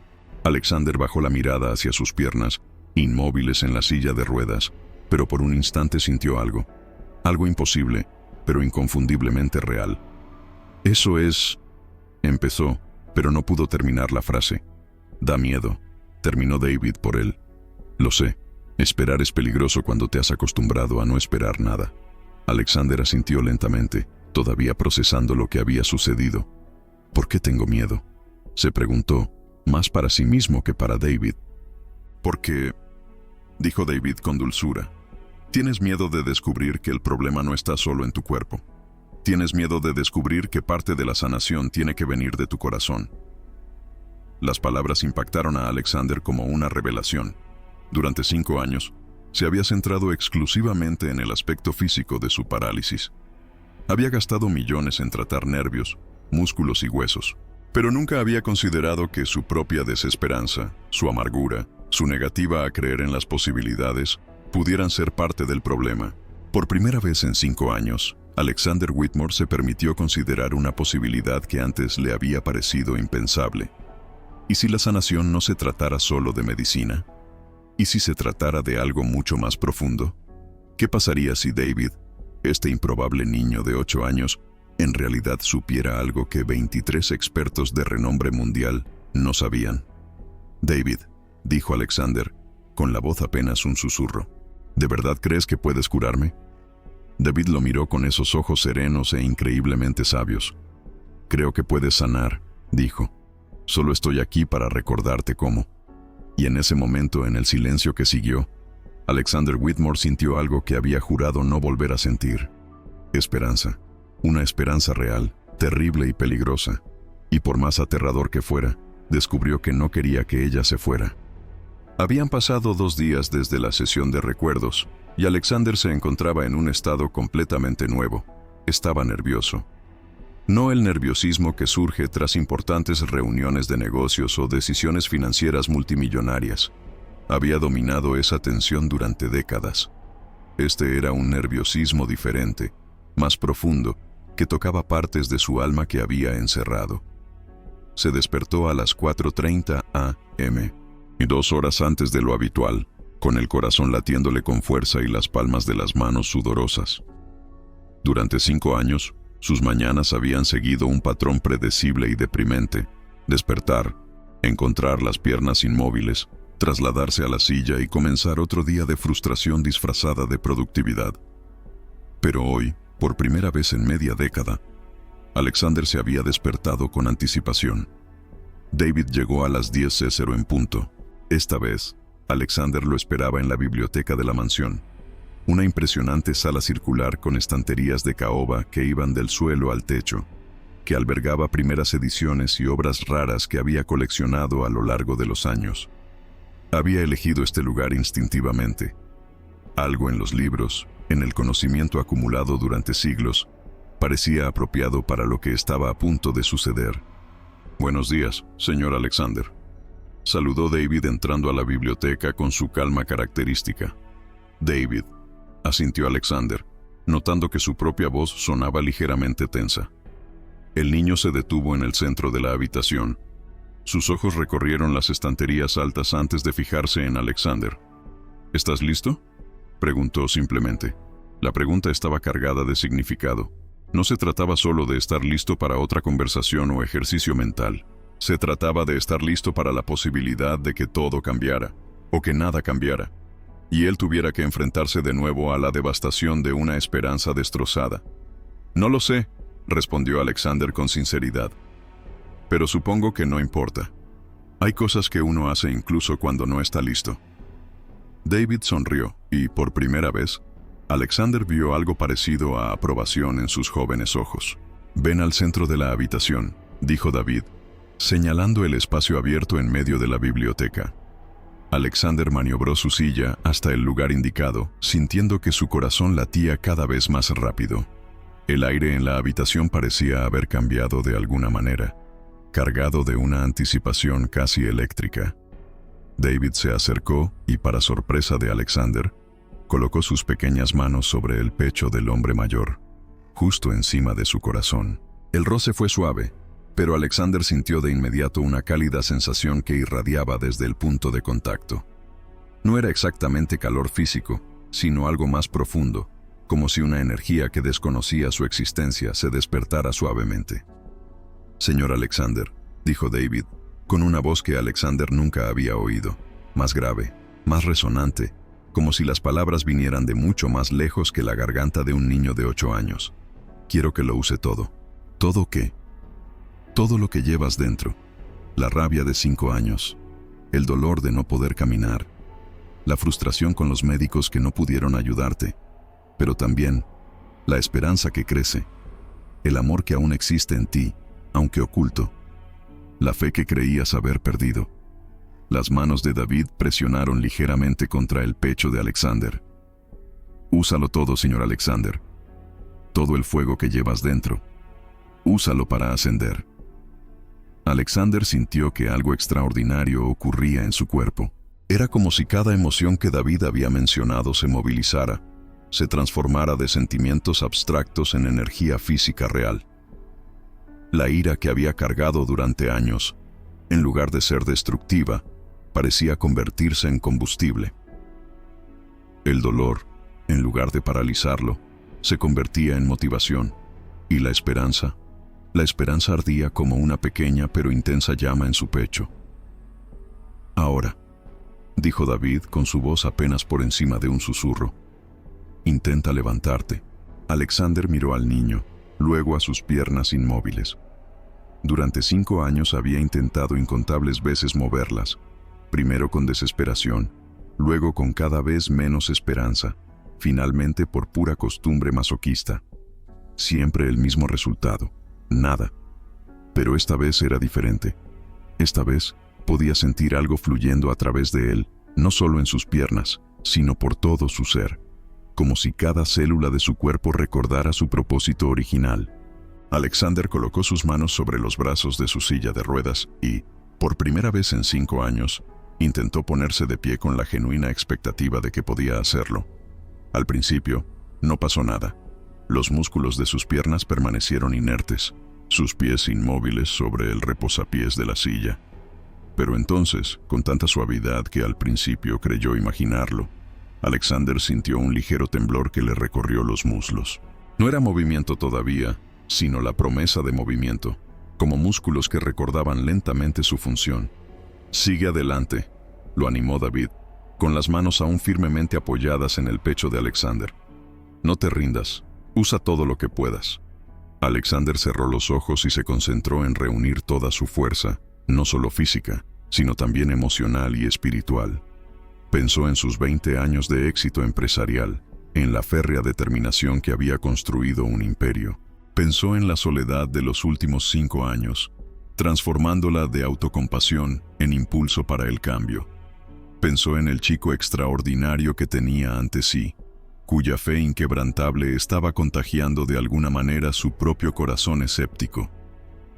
Alexander bajó la mirada hacia sus piernas, inmóviles en la silla de ruedas, pero por un instante sintió algo. Algo imposible, pero inconfundiblemente real. «Eso es...», empezó, pero no pudo terminar la frase. «Da miedo», terminó David por él. «Lo sé. Esperar es peligroso cuando te has acostumbrado a no esperar nada». Alexander asintió lentamente, todavía procesando lo que había sucedido. «¿Por qué tengo miedo?», se preguntó, más para sí mismo que para David. «Porque», dijo David con dulzura, «tienes miedo de descubrir que el problema no está solo en tu cuerpo. Tienes miedo de descubrir que parte de la sanación tiene que venir de tu corazón». Las palabras impactaron a Alexander como una revelación. Durante 5 años, se había centrado exclusivamente en el aspecto físico de su parálisis. Había gastado millones en tratar nervios, músculos y huesos, pero nunca había considerado que su propia desesperanza, su amargura, su negativa a creer en las posibilidades, pudieran ser parte del problema. Por primera vez en 5 años, Alexander Whitmore se permitió considerar una posibilidad que antes le había parecido impensable. ¿Y si la sanación no se tratara solo de medicina? ¿Y si se tratara de algo mucho más profundo? ¿Qué pasaría si David, este improbable niño de 8 años, en realidad supiera algo que 23 expertos de renombre mundial no sabían? David, dijo Alexander, con la voz apenas un susurro, ¿de verdad crees que puedes curarme? David lo miró con esos ojos serenos e increíblemente sabios. Creo que puedes sanar, dijo. Solo estoy aquí para recordarte cómo. Y en ese momento, en el silencio que siguió, Alexander Whitmore sintió algo que había jurado no volver a sentir. Esperanza. Una esperanza real, terrible y peligrosa. Y por más aterrador que fuera, descubrió que no quería que ella se fuera. Habían pasado 2 días desde la sesión de recuerdos, y Alexander se encontraba en un estado completamente nuevo. Estaba nervioso. No el nerviosismo que surge tras importantes reuniones de negocios o decisiones financieras multimillonarias. Había dominado esa tensión durante décadas. Este era un nerviosismo diferente, más profundo, que tocaba partes de su alma que había encerrado. Se despertó a las 4:30 a.m., y 2 horas antes de lo habitual, con el corazón latiéndole con fuerza y las palmas de las manos sudorosas. Durante 5 años, sus mañanas habían seguido un patrón predecible y deprimente: despertar, encontrar las piernas inmóviles, trasladarse a la silla y comenzar otro día de frustración disfrazada de productividad. Pero hoy, por primera vez en media década, Alexander se había despertado con anticipación. David llegó a las 10:00 en punto. Esta vez, Alexander lo esperaba en la biblioteca de la mansión, una impresionante sala circular con estanterías de caoba que iban del suelo al techo, que albergaba primeras ediciones y obras raras que había coleccionado a lo largo de los años. Había elegido este lugar instintivamente. Algo en los libros, en el conocimiento acumulado durante siglos, parecía apropiado para lo que estaba a punto de suceder. «Buenos días, señor Alexander», saludó David entrando a la biblioteca con su calma característica. «David», asintió Alexander, notando que su propia voz sonaba ligeramente tensa. El niño se detuvo en el centro de la habitación. Sus ojos recorrieron las estanterías altas antes de fijarse en Alexander. «¿Estás listo?», preguntó simplemente. La pregunta estaba cargada de significado. No se trataba solo de estar listo para otra conversación o ejercicio mental. Se trataba de estar listo para la posibilidad de que todo cambiara, o que nada cambiara, y él tuviera que enfrentarse de nuevo a la devastación de una esperanza destrozada. «No lo sé», respondió Alexander con sinceridad. «Pero supongo que no importa. Hay cosas que uno hace incluso cuando no está listo». David sonrió, y por primera vez, Alexander vio algo parecido a aprobación en sus jóvenes ojos. «Ven al centro de la habitación», dijo David, señalando el espacio abierto en medio de la biblioteca. Alexander maniobró su silla hasta el lugar indicado, sintiendo que su corazón latía cada vez más rápido. El aire en la habitación parecía haber cambiado de alguna manera, cargado de una anticipación casi eléctrica. David se acercó y, para sorpresa de Alexander, colocó sus pequeñas manos sobre el pecho del hombre mayor, justo encima de su corazón. El roce fue suave, pero Alexander sintió de inmediato una cálida sensación que irradiaba desde el punto de contacto. No era exactamente calor físico, sino algo más profundo, como si una energía que desconocía su existencia se despertara suavemente. «Señor Alexander», dijo David, con una voz que Alexander nunca había oído, más grave, más resonante, como si las palabras vinieran de mucho más lejos que la garganta de un niño de 8 años. «Quiero que lo use todo». «¿Todo qué?» «Todo lo que llevas dentro. La rabia de 5 años, el dolor de no poder caminar, la frustración con los médicos que no pudieron ayudarte, pero también la esperanza que crece, el amor que aún existe en ti, aunque oculto, la fe que creías haber perdido». Las manos de David presionaron ligeramente contra el pecho de Alexander. «Úsalo todo, señor Alexander. Todo el fuego que llevas dentro. Úsalo para ascender». Alexander sintió que algo extraordinario ocurría en su cuerpo. Era como si cada emoción que David había mencionado se movilizara, se transformara de sentimientos abstractos en energía física real. La ira que había cargado durante años, en lugar de ser destructiva, parecía convertirse en combustible. El dolor, en lugar de paralizarlo, se convertía en motivación, y la esperanza ardía como una pequeña pero intensa llama en su pecho. «Ahora», dijo David con su voz apenas por encima de un susurro, «intenta levantarte». Alexander miró al niño, luego a sus piernas inmóviles. Durante 5 años había intentado incontables veces moverlas, primero con desesperación, luego con cada vez menos esperanza, finalmente por pura costumbre masoquista. Siempre el mismo resultado, nada. Pero esta vez era diferente. Esta vez podía sentir algo fluyendo a través de él, no solo en sus piernas, sino por todo su ser, como si cada célula de su cuerpo recordara su propósito original. Alexander colocó sus manos sobre los brazos de su silla de ruedas y, por primera vez en 5 años, intentó ponerse de pie con la genuina expectativa de que podía hacerlo. Al principio, no pasó nada. Los músculos de sus piernas permanecieron inertes, sus pies inmóviles sobre el reposapiés de la silla. Pero entonces, con tanta suavidad que al principio creyó imaginarlo, Alexander sintió un ligero temblor que le recorrió los muslos. No era movimiento todavía, sino la promesa de movimiento, como músculos que recordaban lentamente su función. «Sigue adelante», lo animó David, con las manos aún firmemente apoyadas en el pecho de Alexander. «No te rindas, usa todo lo que puedas». Alexander cerró los ojos y se concentró en reunir toda su fuerza, no solo física, sino también emocional y espiritual. Pensó en sus 20 años de éxito empresarial, en la férrea determinación que había construido un imperio. Pensó en la soledad de los últimos 5 años, transformándola de autocompasión en impulso para el cambio. Pensó en el chico extraordinario que tenía ante sí, cuya fe inquebrantable estaba contagiando de alguna manera su propio corazón escéptico.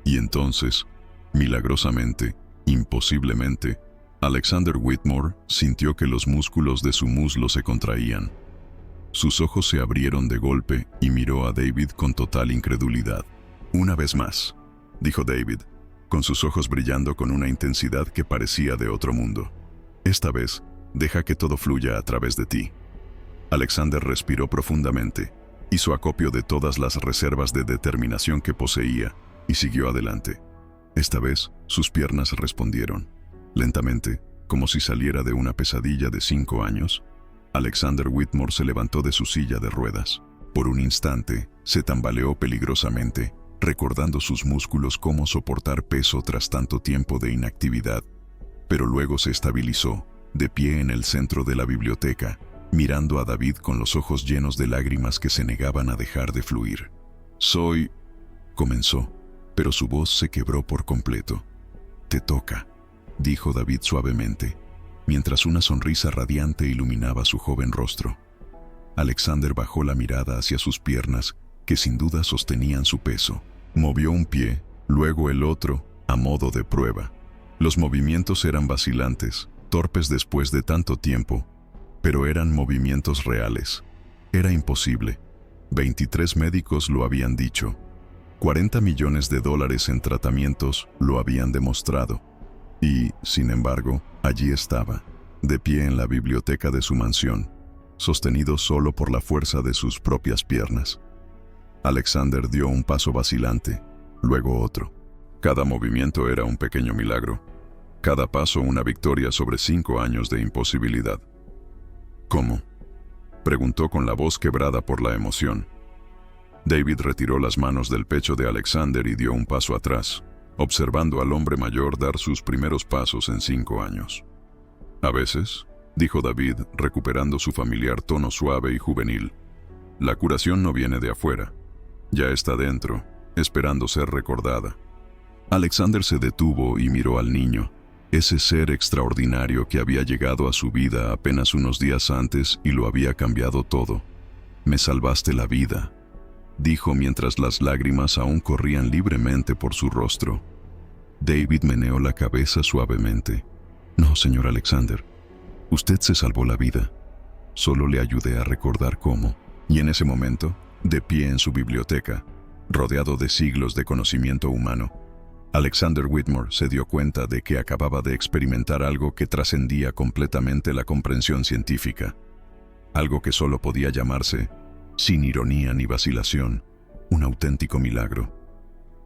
Y entonces, milagrosamente, imposiblemente, Alexander Whitmore sintió que los músculos de su muslo se contraían. Sus ojos se abrieron de golpe y miró a David con total incredulidad. «Una vez más», dijo David, con sus ojos brillando con una intensidad que parecía de otro mundo. «Esta vez, deja que todo fluya a través de ti». Alexander respiró profundamente, hizo acopio de todas las reservas de determinación que poseía y siguió adelante. Esta vez, sus piernas respondieron. Lentamente, como si saliera de una pesadilla de 5 años, Alexander Whitmore se levantó de su silla de ruedas. Por un instante, se tambaleó peligrosamente, recordando sus músculos cómo soportar peso tras tanto tiempo de inactividad. Pero luego se estabilizó, de pie en el centro de la biblioteca, mirando a David con los ojos llenos de lágrimas que se negaban a dejar de fluir. «Soy…», comenzó, pero su voz se quebró por completo. «Te toca», dijo David suavemente, mientras una sonrisa radiante iluminaba su joven rostro. Alexander bajó la mirada hacia sus piernas, que sin duda sostenían su peso. Movió un pie, luego el otro, a modo de prueba. Los movimientos eran vacilantes, torpes después de tanto tiempo, pero eran movimientos reales. Era imposible. 23 médicos lo habían dicho. 40 millones de dólares en tratamientos lo habían demostrado. Y, sin embargo, allí estaba, de pie en la biblioteca de su mansión, sostenido solo por la fuerza de sus propias piernas. Alexander dio un paso vacilante, luego otro. Cada movimiento era un pequeño milagro. Cada paso una victoria sobre 5 años de imposibilidad. «¿Cómo?», preguntó con la voz quebrada por la emoción. David retiró las manos del pecho de Alexander y dio un paso atrás, observando al hombre mayor dar sus primeros pasos en 5 años. «A veces», dijo David, recuperando su familiar tono suave y juvenil, «la curación no viene de afuera, ya está dentro, esperando ser recordada». Alexander se detuvo y miró al niño, ese ser extraordinario que había llegado a su vida apenas unos días antes y lo había cambiado todo. «Me salvaste la vida», dijo mientras las lágrimas aún corrían libremente por su rostro. David meneó la cabeza suavemente. «No, señor Alexander, usted se salvó la vida. Solo le ayudé a recordar cómo. Y en ese momento, de pie en su biblioteca, rodeado de siglos de conocimiento humano, Alexander Whitmore se dio cuenta de que acababa de experimentar algo que trascendía completamente la comprensión científica. Algo que solo podía llamarse, sin ironía ni vacilación, un auténtico milagro.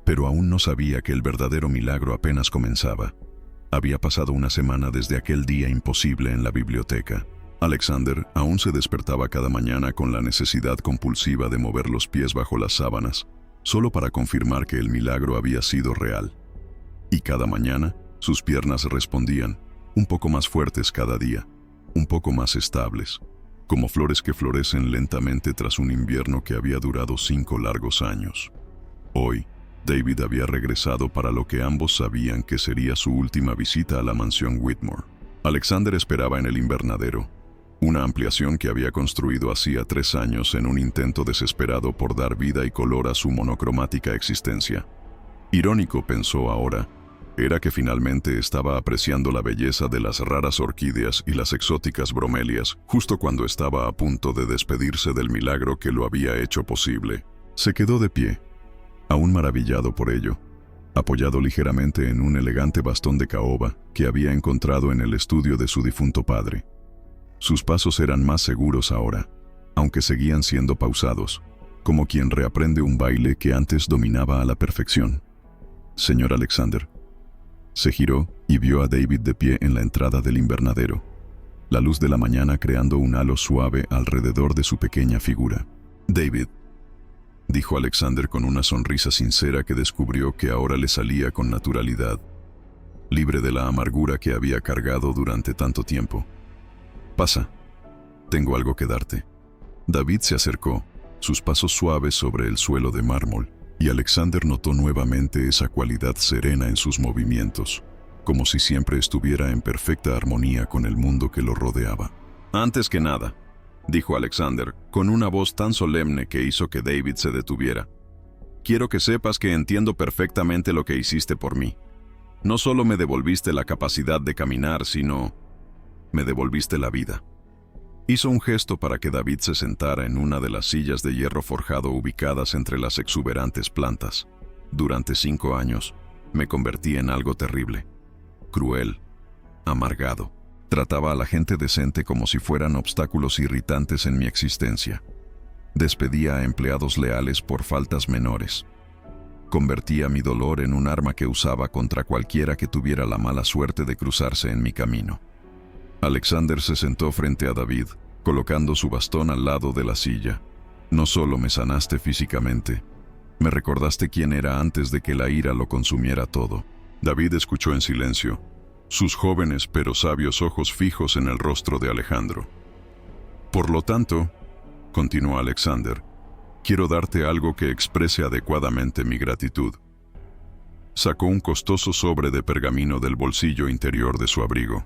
Pero aún no sabía que el verdadero milagro apenas comenzaba. Había pasado una semana desde aquel día imposible en la biblioteca. Alexander aún se despertaba cada mañana con la necesidad compulsiva de mover los pies bajo las sábanas, solo para confirmar que el milagro había sido real. Y cada mañana, sus piernas respondían, un poco más fuertes cada día, un poco más estables, como flores que florecen lentamente tras un invierno que había durado 5 largos años. Hoy, David había regresado para lo que ambos sabían que sería su última visita a la mansión Whitmore. Alexander esperaba en el invernadero, una ampliación que había construido hacía 3 años en un intento desesperado por dar vida y color a su monocromática existencia. Irónico, pensó ahora, era que finalmente estaba apreciando la belleza de las raras orquídeas y las exóticas bromelias, justo cuando estaba a punto de despedirse del milagro que lo había hecho posible. Se quedó de pie, aún maravillado por ello, apoyado ligeramente en un elegante bastón de caoba que había encontrado en el estudio de su difunto padre. Sus pasos eran más seguros ahora, aunque seguían siendo pausados, como quien reaprende un baile que antes dominaba a la perfección. Señor Alexander. Se giró y vio a David de pie en la entrada del invernadero, la luz de la mañana creando un halo suave alrededor de su pequeña figura. David, dijo Alexander con una sonrisa sincera que descubrió que ahora le salía con naturalidad, libre de la amargura que había cargado durante tanto tiempo. Pasa, tengo algo que darte. David se acercó, sus pasos suaves sobre el suelo de mármol, y Alexander notó nuevamente esa cualidad serena en sus movimientos, como si siempre estuviera en perfecta armonía con el mundo que lo rodeaba. Antes que nada, dijo Alexander, con una voz tan solemne que hizo que David se detuviera, quiero que sepas que entiendo perfectamente lo que hiciste por mí. No solo me devolviste la capacidad de caminar, sino me devolviste la vida. Hizo un gesto para que David se sentara en una de las sillas de hierro forjado ubicadas entre las exuberantes plantas. Durante 5 años, me convertí en algo terrible, cruel, amargado. Trataba a la gente decente como si fueran obstáculos irritantes en mi existencia. Despedía a empleados leales por faltas menores. Convertía mi dolor en un arma que usaba contra cualquiera que tuviera la mala suerte de cruzarse en mi camino. Alexander se sentó frente a David, colocando su bastón al lado de la silla. No solo me sanaste físicamente, me recordaste quién era antes de que la ira lo consumiera todo. David escuchó en silencio, sus jóvenes pero sabios ojos fijos en el rostro de Alejandro. Por lo tanto, continuó Alexander, quiero darte algo que exprese adecuadamente mi gratitud. Sacó un costoso sobre de pergamino del bolsillo interior de su abrigo.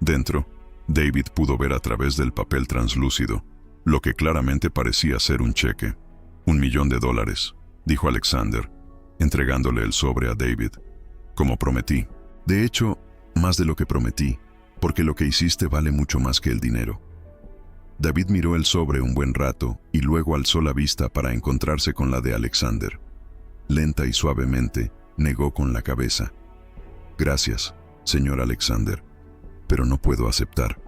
Dentro, David pudo ver a través del papel translúcido, lo que claramente parecía ser un cheque. $1 millón, dijo Alexander, entregándole el sobre a David. Como prometí. De hecho, más de lo que prometí, porque lo que hiciste vale mucho más que el dinero. David miró el sobre un buen rato y luego alzó la vista para encontrarse con la de Alexander. Lenta y suavemente, negó con la cabeza. Gracias, señor Alexander, pero no puedo aceptar.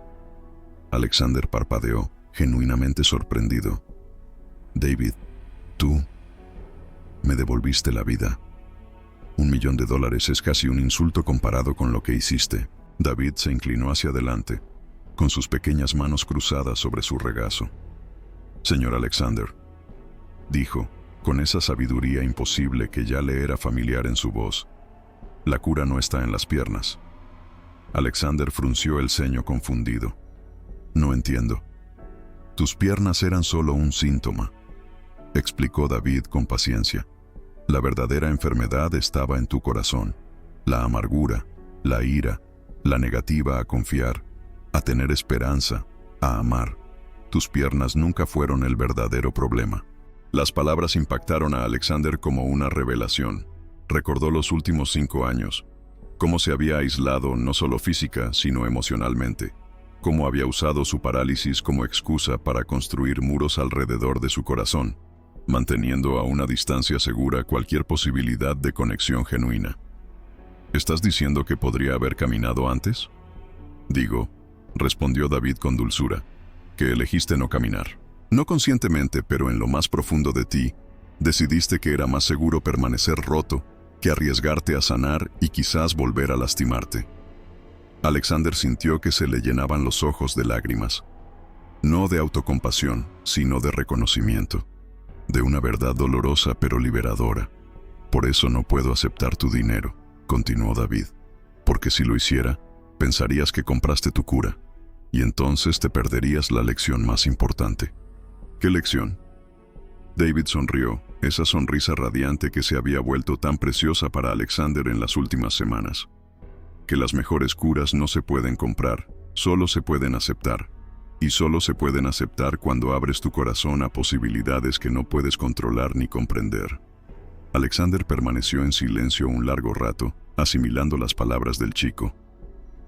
Alexander parpadeó, genuinamente sorprendido. David, tú me devolviste la vida. $1 millón es casi un insulto comparado con lo que hiciste. David se inclinó hacia adelante, con sus pequeñas manos cruzadas sobre su regazo. Señor Alexander, dijo, con esa sabiduría imposible que ya le era familiar en su voz, la cura no está en las piernas. Alexander frunció el ceño confundido. No entiendo. Tus piernas eran solo un síntoma, explicó David con paciencia. La verdadera enfermedad estaba en tu corazón. La amargura, la ira, la negativa a confiar, a tener esperanza, a amar. Tus piernas nunca fueron el verdadero problema. Las palabras impactaron a Alexander como una revelación. Recordó los últimos 5 años, cómo se había aislado no solo física, sino emocionalmente. cómo había usado su parálisis como excusa para construir muros alrededor de su corazón, manteniendo a una distancia segura cualquier posibilidad de conexión genuina. ¿Estás diciendo que podría haber caminado antes? Digo, respondió David con dulzura, que elegiste no caminar. No conscientemente, pero en lo más profundo de ti, decidiste que era más seguro permanecer roto que arriesgarte a sanar y quizás volver a lastimarte. Alexander sintió que se le llenaban los ojos de lágrimas, no de autocompasión, sino de reconocimiento, de una verdad dolorosa pero liberadora. Por eso no puedo aceptar tu dinero, continuó David, porque si lo hiciera, pensarías que compraste tu cura, y entonces te perderías la lección más importante. ¿Qué lección? David sonrió, esa sonrisa radiante que se había vuelto tan preciosa para Alexander en las últimas semanas. Que las mejores curas no se pueden comprar, solo se pueden aceptar. Y solo se pueden aceptar cuando abres tu corazón a posibilidades que no puedes controlar ni comprender. Alexander permaneció en silencio un largo rato, asimilando las palabras del chico.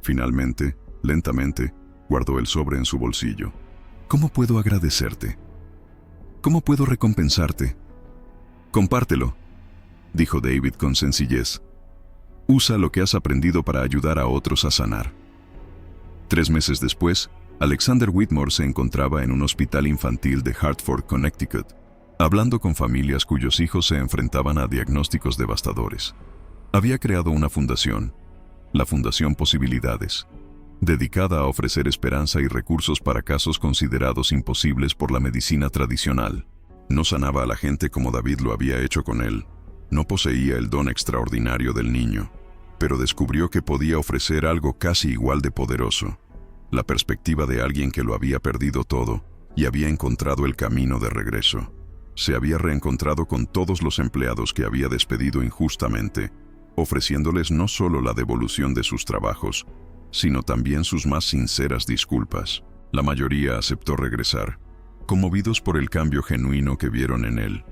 Finalmente, lentamente, guardó el sobre en su bolsillo. ¿Cómo puedo agradecerte? ¿Cómo puedo recompensarte? Compártelo, dijo David con sencillez. Usa lo que has aprendido para ayudar a otros a sanar. 3 meses después, Alexander Whitmore se encontraba en un hospital infantil de Hartford, Connecticut, hablando con familias cuyos hijos se enfrentaban a diagnósticos devastadores. Había creado una fundación, la Fundación Posibilidades, dedicada a ofrecer esperanza y recursos para casos considerados imposibles por la medicina tradicional. No sanaba a la gente como David lo había hecho con él. No poseía el don extraordinario del niño, pero descubrió que podía ofrecer algo casi igual de poderoso: la perspectiva de alguien que lo había perdido todo y había encontrado el camino de regreso. Se había reencontrado con todos los empleados que había despedido injustamente, ofreciéndoles no solo la devolución de sus trabajos, sino también sus más sinceras disculpas. La mayoría aceptó regresar, conmovidos por el cambio genuino que vieron en él.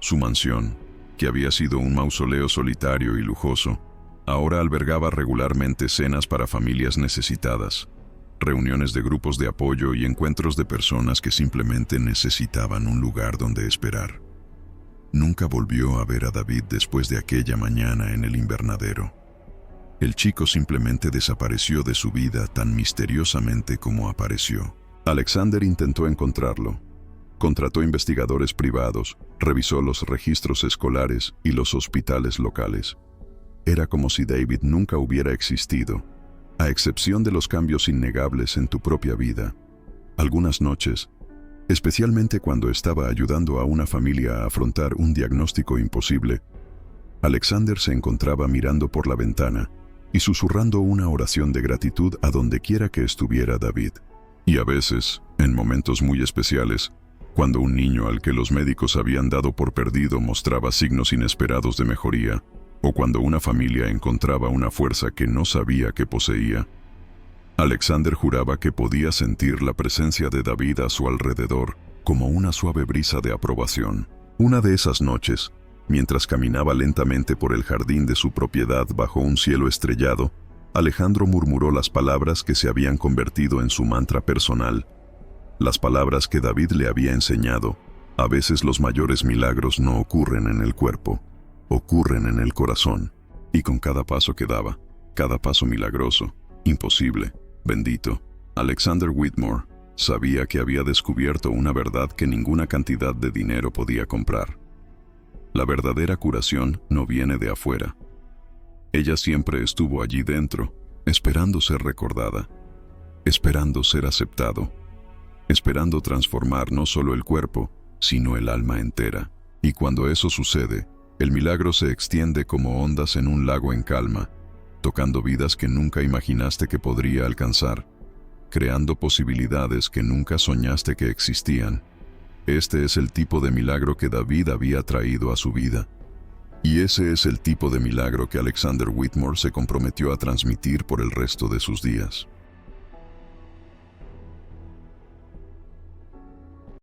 Su mansión, que había sido un mausoleo solitario y lujoso, ahora albergaba regularmente cenas para familias necesitadas, reuniones de grupos de apoyo y encuentros de personas que simplemente necesitaban un lugar donde esperar. Nunca volvió a ver a David después de aquella mañana en el invernadero. El chico simplemente desapareció de su vida tan misteriosamente como apareció. Alexander intentó encontrarlo. Contrató investigadores privados, revisó los registros escolares y los hospitales locales. Era como si David nunca hubiera existido, a excepción de los cambios innegables en tu propia vida. Algunas noches, especialmente cuando estaba ayudando a una familia a afrontar un diagnóstico imposible, Alexander se encontraba mirando por la ventana y susurrando una oración de gratitud a donde quiera que estuviera David. Y a veces, en momentos muy especiales, cuando un niño al que los médicos habían dado por perdido mostraba signos inesperados de mejoría, o cuando una familia encontraba una fuerza que no sabía que poseía, Alexander juraba que podía sentir la presencia de David a su alrededor como una suave brisa de aprobación. Una de esas noches, mientras caminaba lentamente por el jardín de su propiedad bajo un cielo estrellado, Alejandro murmuró las palabras que se habían convertido en su mantra personal, las palabras que David le había enseñado. A veces los mayores milagros no ocurren en el cuerpo, ocurren en el corazón. Y con cada paso que daba, cada paso milagroso, imposible, bendito, Alexander Whitmore sabía que había descubierto una verdad que ninguna cantidad de dinero podía comprar. La verdadera curación no viene de afuera. Ella siempre estuvo allí dentro, esperando ser recordada, esperando ser aceptado, esperando transformar no solo el cuerpo, sino el alma entera. Y cuando eso sucede, el milagro se extiende como ondas en un lago en calma, tocando vidas que nunca imaginaste que podría alcanzar, creando posibilidades que nunca soñaste que existían. Este es el tipo de milagro que David había traído a su vida. Y ese es el tipo de milagro que Alexander Whitmore se comprometió a transmitir por el resto de sus días.